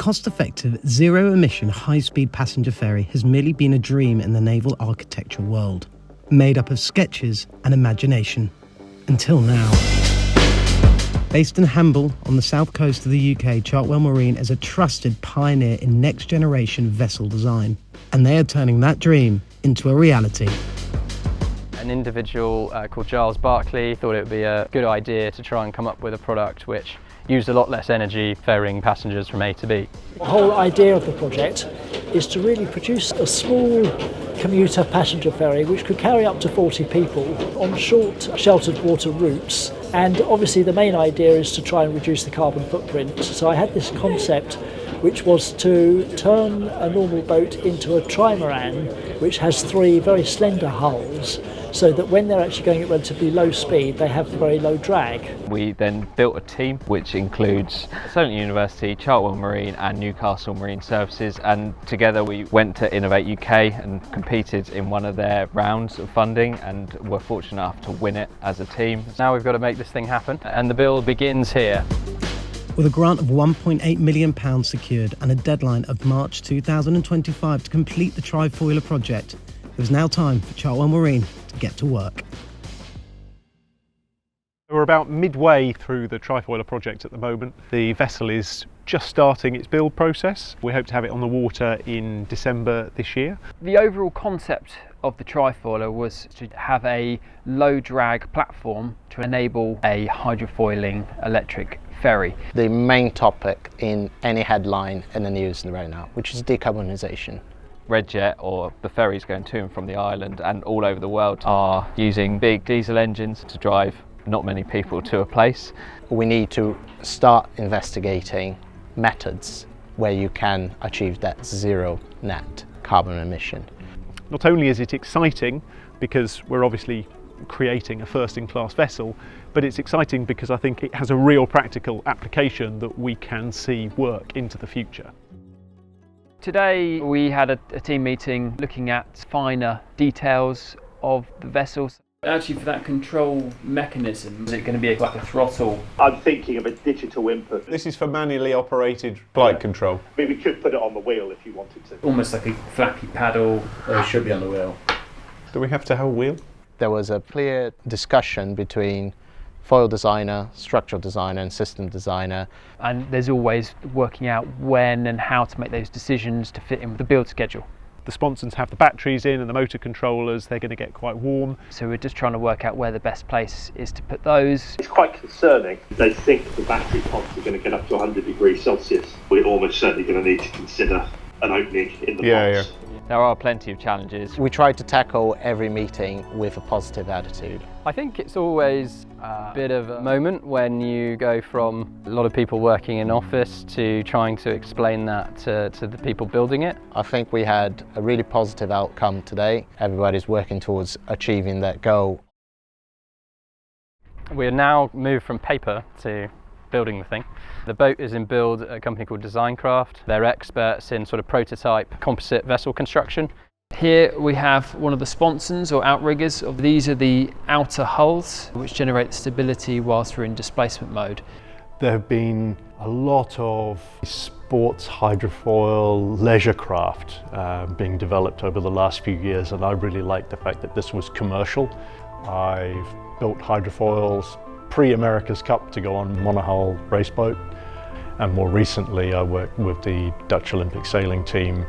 cost-effective, zero-emission, high-speed passenger ferry has merely been a dream in the naval architecture world, made up of sketches and imagination. Until now. Based in Hamble on the south coast of the UK, Chartwell Marine is a trusted pioneer in next-generation vessel design, and they are turning that dream into a reality. An individual called Giles Barclay thought it would be a good idea to try and come up with a product which used a lot less energy ferrying passengers from A to B. The whole idea of the project is to really produce a small commuter passenger ferry which could carry up to 40 people on short sheltered water routes, and obviously the main idea is to try and reduce the carbon footprint. So I had this concept which was to turn a normal boat into a trimaran which has three very slender hulls, so that when they're actually going at relatively low speed, they have very low drag. We then built a team which includes Solent University, Chartwell Marine and Newcastle Marine Services, and together we went to Innovate UK and competed in one of their rounds of funding and were fortunate enough to win it as a team. Now we've got to make this thing happen, and the build begins here. With a grant of £1.8 million secured and a deadline of March 2025 to complete the trifoiler project, it was now time for Chartwell Marine to get to work. We're about midway through the trifoiler project at the moment. The vessel is just starting its build process. We hope to have it on the water in December this year. The overall concept of the trifoiler was to have a low drag platform to enable a hydrofoiling electric ferry. The main topic in any headline in the news right now, which is decarbonisation. Redjet, or the ferries going to and from the island and all over the world, are using big diesel engines to drive not many people to a place. We need to start investigating methods where you can achieve that zero net carbon emission. Not only is it exciting because we're obviously creating a first-in-class vessel, but it's exciting because I think it has a real practical application that we can see work into the future. Today we had a team meeting looking at finer details of the vessels. Actually, for that control mechanism, is it going to be like a throttle? I'm thinking of a digital input. This is for manually operated flight control. I mean, we could put it on the wheel if you wanted to. Almost like a flappy paddle. Or it should be on the wheel. Do we have to have a wheel? There was a clear discussion between foil designer, structural designer and system designer. And there's always working out when and how to make those decisions to fit in with the build schedule. The sponsons have the batteries in and the motor controllers, they're going to get quite warm. So we're just trying to work out where the best place is to put those. It's quite concerning. They think the battery pods are going to get up to 100 degrees Celsius. We're almost certainly going to need to consider an opening in the box. Yeah. There are plenty of challenges. We try to tackle every meeting with a positive attitude. I think it's always a bit of a moment when you go from a lot of people working in office to trying to explain that to the people building it. I think we had a really positive outcome today. Everybody's working towards achieving that goal. We're now moved from paper to building the thing. The boat is in build at a company called Designcraft. They're experts in sort of prototype composite vessel construction. Here we have one of the sponsons or outriggers. These are the outer hulls which generate the stability whilst we're in displacement mode. There have been a lot of sports hydrofoil leisure craft being developed over the last few years, and I really like the fact that this was commercial. I've built hydrofoils pre-America's Cup to go on monohull race boat, and more recently I worked with the Dutch Olympic sailing team,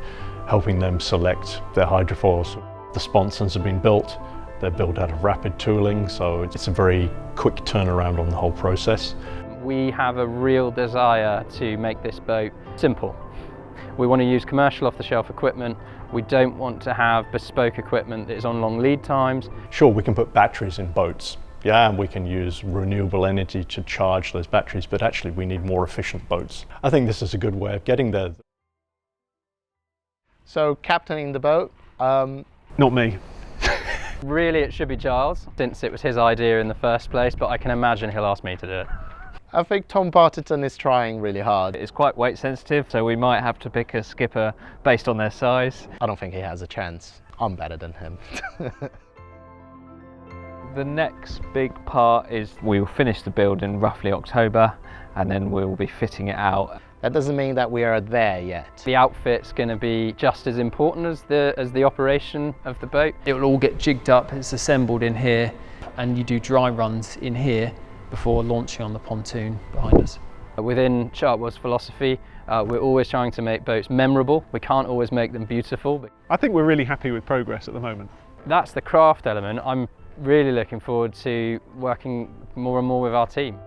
helping them select their hydrofoils. The sponsons have been built, they're built out of rapid tooling, so it's a very quick turnaround on the whole process. We have a real desire to make this boat simple. We want to use commercial off-the-shelf equipment. We don't want to have bespoke equipment that is on long lead times. Sure, we can put batteries in boats. Yeah, and we can use renewable energy to charge those batteries, but actually we need more efficient boats. I think this is a good way of getting there. So, captaining the boat? Not me. Really, it should be Giles, since it was his idea in the first place, but I can imagine he'll ask me to do it. I think Tom Barterton is trying really hard. It's quite weight sensitive, so we might have to pick a skipper based on their size. I don't think he has a chance. I'm better than him. The next big part is we'll finish the build in roughly October, and then we'll be fitting it out. That doesn't mean that we are there yet. The outfit's going to be just as important as the operation of the boat. It will all get jigged up, it's assembled in here, and you do dry runs in here before launching on the pontoon behind us. Within Chartwell's philosophy, we're always trying to make boats memorable. We can't always make them beautiful. But I think we're really happy with progress at the moment. that's the craft element. I'm really looking forward to working more and more with our team.